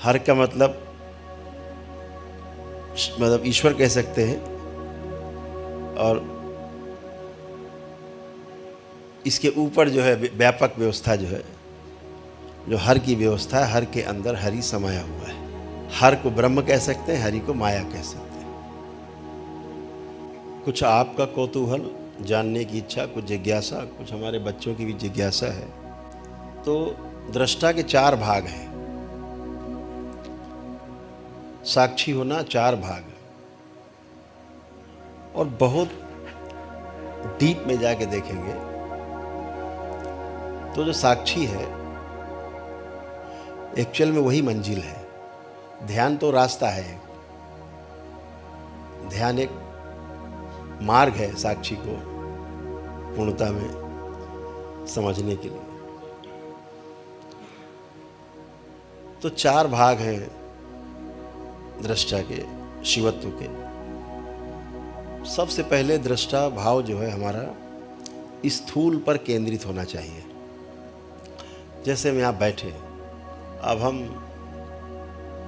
हर का मतलब ईश्वर कह सकते हैं, और इसके ऊपर जो है व्यापक व्यवस्था जो है, जो हर की व्यवस्था है, हर के अंदर हरि समाया हुआ है। हर को ब्रह्म कह सकते हैं, हरि को माया कह सकते हैं। कुछ आपका कौतूहल, जानने की इच्छा, कुछ जिज्ञासा, कुछ हमारे बच्चों की भी जिज्ञासा है। तो दृष्टा के 4 भाग हैं। साक्षी होना 4 भाग, और बहुत डीप में जाके देखेंगे तो जो साक्षी है एक्चुअल में वही मंजिल है। ध्यान तो रास्ता है, ध्यान एक मार्ग है साक्षी को पूर्णता में समझने के लिए। तो 4 भाग हैं दृष्टा के, शिवत्व के। सबसे पहले दृष्टा भाव जो है हमारा स्थूल पर केंद्रित होना चाहिए। जैसे हम यहाँ बैठे, अब हम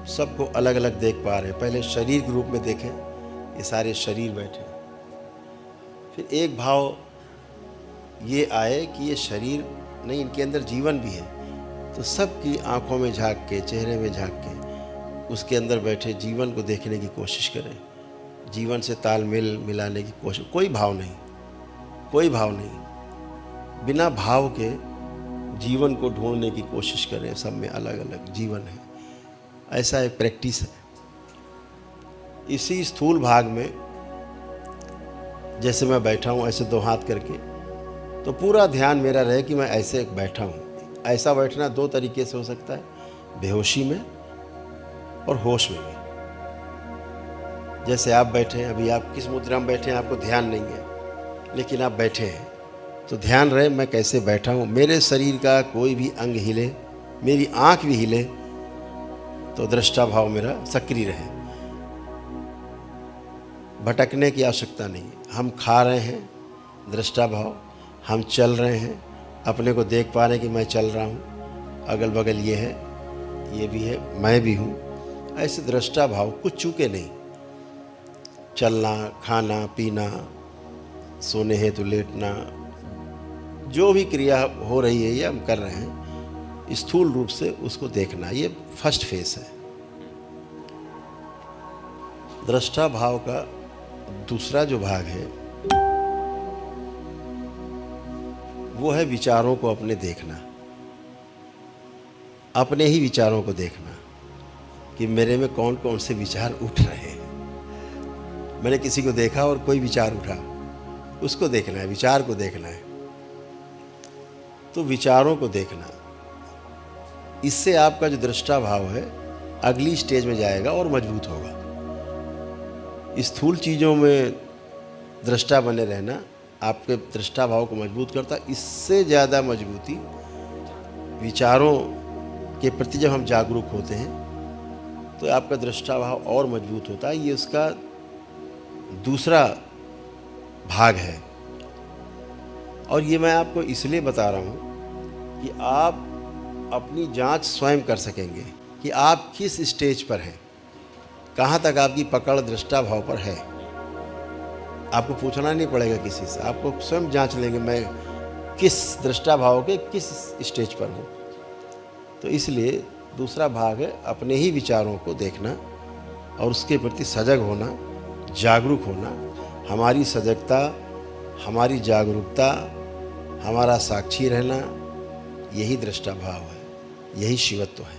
सबको अलग अलग देख पा रहे हैं। पहले शरीर के रूप में देखें, ये सारे शरीर बैठे। फिर एक भाव ये आए कि ये शरीर नहीं, इनके अंदर जीवन भी है। तो सबकी आंखों में झांक के, चेहरे में झांक के उसके अंदर बैठे जीवन को देखने की कोशिश करें, जीवन से तालमेल मिलाने की कोशिश। कोई भाव नहीं, कोई भाव नहीं, बिना भाव के जीवन को ढूंढने की कोशिश करें। सब में अलग अलग जीवन है, ऐसा एक प्रैक्टिस है। इसी स्थूल भाग में जैसे मैं बैठा हूँ ऐसे 2 हाथ करके, तो पूरा ध्यान मेरा रहे कि मैं ऐसे बैठा हूँ। ऐसा बैठना 2 तरीके से हो सकता है, बेहोशी में और होश में भी। जैसे आप बैठे हैं, अभी आप किस मुद्रा में बैठे हैं आपको ध्यान नहीं है, लेकिन आप बैठे हैं तो ध्यान रहे मैं कैसे बैठा हूँ। मेरे शरीर का कोई भी अंग हिले, मेरी आँख भी हिले तो दृष्टा भाव मेरा सक्रिय रहे। भटकने की आवश्यकता नहीं। हम खा रहे हैं, दृष्टा भाव। हम चल रहे हैं, अपने को देख पा रहे हैं कि मैं चल रहा हूँ, अगल बगल ये है, ये भी है, मैं भी हूँ। ऐसे दृष्टा भाव, कुछ चूके नहीं। चलना, खाना पीना, सोने हेतु लेटना, जो भी क्रिया हो रही है ये हम कर रहे हैं, स्थूल रूप से उसको देखना, ये फर्स्ट फेस है। दृष्टा भाव का दूसरा जो भाग है वो है विचारों को अपने देखना, अपने ही विचारों को देखना कि मेरे में कौन कौन से विचार उठ रहे हैं। मैंने किसी को देखा और कोई विचार उठा, उसको देखना है, विचार को देखना है। तो विचारों को देखना, इससे आपका जो दृष्टा भाव है अगली स्टेज में जाएगा और मजबूत होगा। स्थूल चीज़ों में दृष्टा बने रहना आपके दृष्टा भाव को मजबूत करता। इससे ज़्यादा मजबूती विचारों के प्रति जब हम जागरूक होते हैं तो आपका दृष्टा भाव और मजबूत होता है। ये उसका दूसरा भाग है। और ये मैं आपको इसलिए बता रहा हूँ कि आप अपनी जांच स्वयं कर सकेंगे कि आप किस स्टेज पर हैं, कहाँ तक आपकी पकड़ दृष्टा भाव पर है। आपको पूछना नहीं पड़ेगा किसी से, आपको स्वयं जांच लेंगे मैं किस दृष्टा भाव के किस स्टेज पर हूँ। तो इसलिए दूसरा भाग है अपने ही विचारों को देखना और उसके प्रति सजग होना, जागरूक होना। हमारी सजगता, हमारी जागरूकता, हमारा साक्षी रहना, यही दृष्टा भाव है, यही शिवत्व है।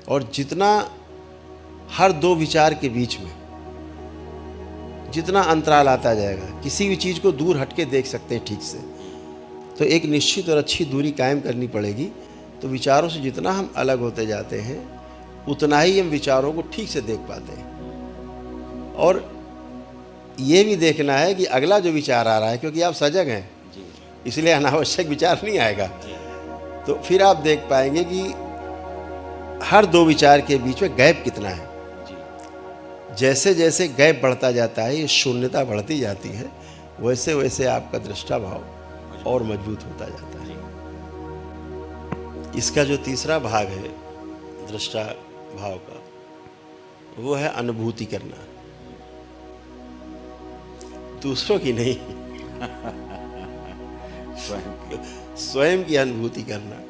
और जितना हर 2 विचार के बीच में जितना अंतराल आता जाएगा, किसी भी चीज़ को दूर हटके देख सकते हैं ठीक से, तो एक निश्चित और अच्छी दूरी कायम करनी पड़ेगी। तो विचारों से जितना हम अलग होते जाते हैं उतना ही हम विचारों को ठीक से देख पाते हैं। और ये भी देखना है कि अगला जो विचार आ रहा है, क्योंकि आप सजग हैं इसलिए अनावश्यक विचार नहीं आएगा, तो फिर आप देख पाएंगे कि हर 2 विचार के बीच में गैप कितना है। जैसे जैसे गैप बढ़ता जाता है, ये शून्यता बढ़ती जाती है, वैसे वैसे आपका दृष्टा भाव और मजबूत होता जाता है। इसका जो तीसरा भाग है दृष्टा भाव का, वो है अनुभूति करना, दूसरों की नहीं, स्वयं की अनुभूति करना।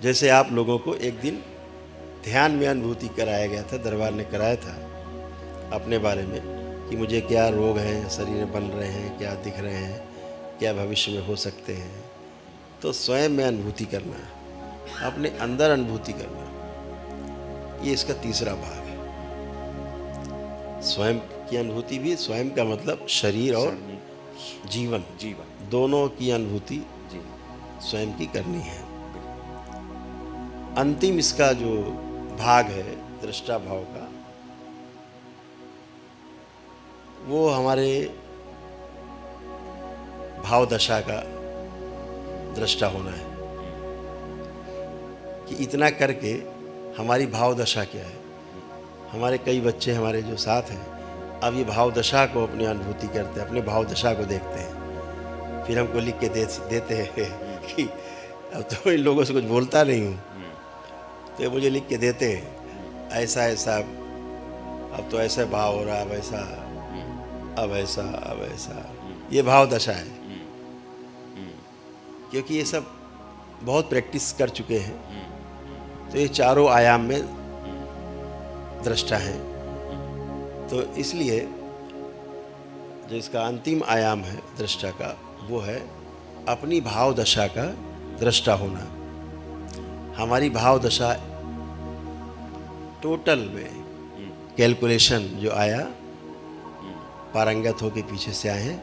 जैसे आप लोगों को एक दिन ध्यान में अनुभूति कराया गया था, दरबार ने कराया था अपने बारे में कि मुझे क्या रोग हैं, शरीर में बन रहे हैं, क्या दिख रहे हैं, क्या भविष्य में हो सकते हैं। तो स्वयं में अनुभूति करना, अपने अंदर अनुभूति करना, ये इसका तीसरा भाग है। स्वयं की अनुभूति भी, स्वयं का मतलब शरीर और जीवन दोनों की अनुभूति स्वयं की करनी है। अंतिम इसका जो भाग है दृष्टा भाव का, वो हमारे भाव दशा का दृष्टा होना है कि इतना करके हमारी भाव दशा क्या है। हमारे कई बच्चे हमारे जो साथ हैं, अब ये भाव दशा को अपनी अनुभूति करते हैं, अपने भाव दशा को देखते हैं, फिर हमको लिख के देते हैं कि अब तो इन लोगों से कुछ बोलता नहीं हूँ, तो ये मुझे लिख के देते हैं ऐसा ऐसा, अब तो ऐसा भाव हो रहा है, अब ऐसा, अब ऐसा, अब ऐसा। ये भाव दशा है, क्योंकि ये सब बहुत प्रैक्टिस कर चुके हैं, तो ये चारों आयाम में दृष्टा है। तो इसलिए जो इसका अंतिम आयाम है दृष्टा का, वो है अपनी भाव दशा का दृष्टा होना। हमारी भाव दशा टोटल में कैलकुलेशन जो आया, पारंगत होके पीछे से आए हैं।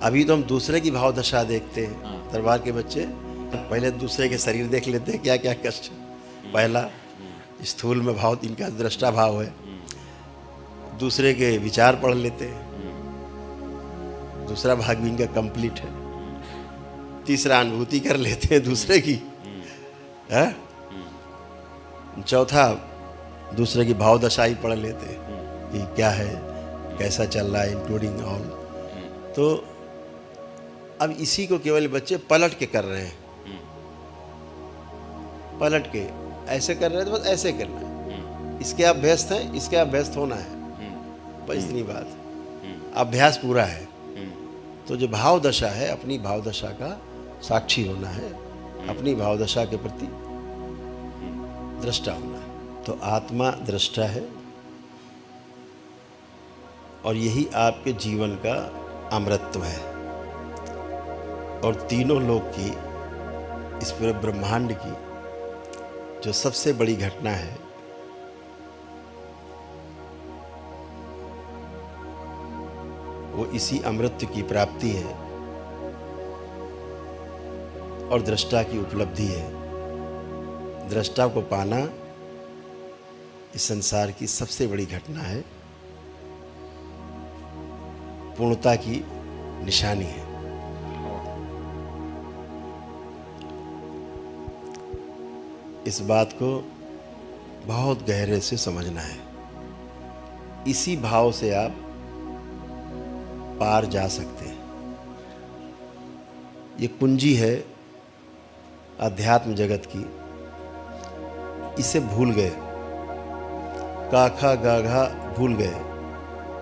अभी तो हम दूसरे की भाव दशा देखते हैं। दरबार के बच्चे पहले दूसरे के शरीर देख लेते हैं, क्या क्या कष्ट। पहला स्थूल में भाव, इनका दृष्टा भाव है। दूसरे के विचार पढ़ लेते हैं, दूसरा भाग भी इनका कंप्लीट है। तीसरा अनुभूति कर लेते हैं दूसरे की, है। चौथा दूसरे की भाव दशा ही पढ़ लेते हैं कि क्या है, कैसा चल रहा है, इंक्लूडिंग ऑल। तो अब इसी को केवल बच्चे पलट के कर रहे हैं, पलट के ऐसे कर रहे हैं, तो बस ऐसे करना है। इसके आप व्यस्त हैं, इसके आप व्यस्त होना है, बस इतनी बात। अभ्यास पूरा है। तो जो भाव दशा है, अपनी भाव दशा का साक्षी होना है, अपनी भाव दशा के प्रति दृष्टा होना है। तो आत्मा दृष्टा है, और यही आपके जीवन का अमृतत्व है। और तीनों लोक की, इस पूरे ब्रह्मांड की जो सबसे बड़ी घटना है, वो इसी अमृत की प्राप्ति है और दृष्टा की उपलब्धि है। दृष्टा को पाना इस संसार की सबसे बड़ी घटना है, पूर्णता की निशानी है। इस बात को बहुत गहरे से समझना है। इसी भाव से आप पार जा सकते हैं। ये कुंजी है अध्यात्म जगत की। इसे भूल गए, काखा गाघा भूल गए,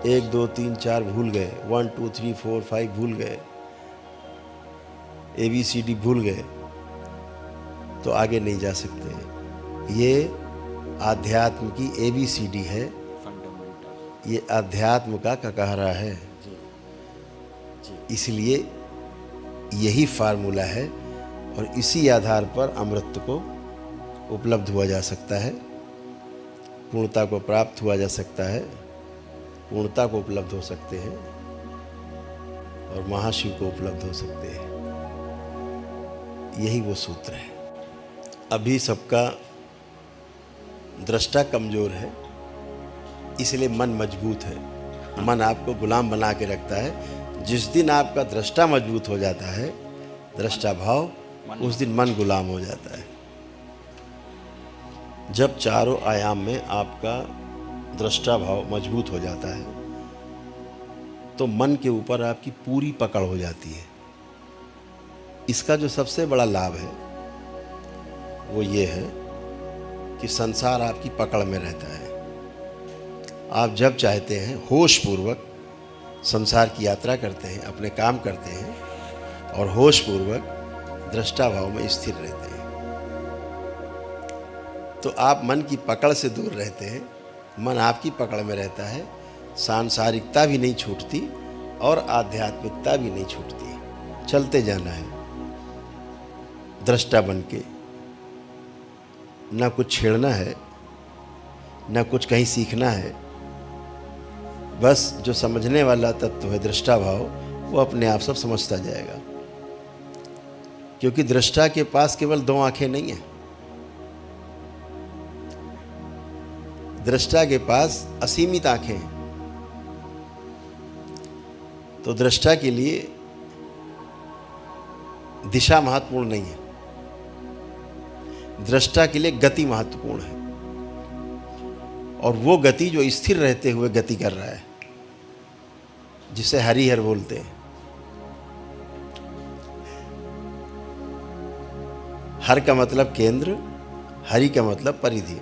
1 2 3 4 भूल गए, 1 2 3 4 5 भूल गए, ABCD भूल गए, तो आगे नहीं जा सकते। ये आध्यात्म की ABCD है, ये अध्यात्म का ककहरा है। इसलिए यही फार्मूला है, और इसी आधार पर अमृत को उपलब्ध हुआ जा सकता है, पूर्णता को प्राप्त हुआ जा सकता है, पूर्णता को उपलब्ध हो सकते हैं, और महाशिव को उपलब्ध हो सकते हैं। यही वो सूत्र है। अभी सबका दृष्टा कमज़ोर है, इसलिए मन मजबूत है। मन आपको गुलाम बना के रखता है। जिस दिन आपका दृष्टा मजबूत हो जाता है, दृष्टा भाव, उस दिन मन गुलाम हो जाता है। जब चारों आयाम में आपका दृष्टा भाव मजबूत हो जाता है, तो मन के ऊपर आपकी पूरी पकड़ हो जाती है। इसका जो सबसे बड़ा लाभ है वो ये है कि संसार आपकी पकड़ में रहता है। आप जब चाहते हैं होश पूर्वक संसार की यात्रा करते हैं, अपने काम करते हैं और होश पूर्वक दृष्टा भाव में स्थिर रहते हैं, तो आप मन की पकड़ से दूर रहते हैं, मन आपकी पकड़ में रहता है, सांसारिकता भी नहीं छूटती और आध्यात्मिकता भी नहीं छूटती। चलते जाना है दृष्टा बन के, ना कुछ छेड़ना है, ना कुछ कहीं सीखना है। बस जो समझने वाला तत्व है दृष्टा भाव, वो अपने आप सब समझता जाएगा, क्योंकि दृष्टा के पास केवल दो आंखें नहीं हैं, दृष्टा के पास असीमित आंखें हैं। तो दृष्टा के लिए दिशा महत्वपूर्ण नहीं है, दृष्टा के लिए गति महत्वपूर्ण है, और वो गति जो स्थिर रहते हुए गति कर रहा है, जिसे हरिहर बोलते हैं। हर का मतलब केंद्र, हरि का मतलब परिधि।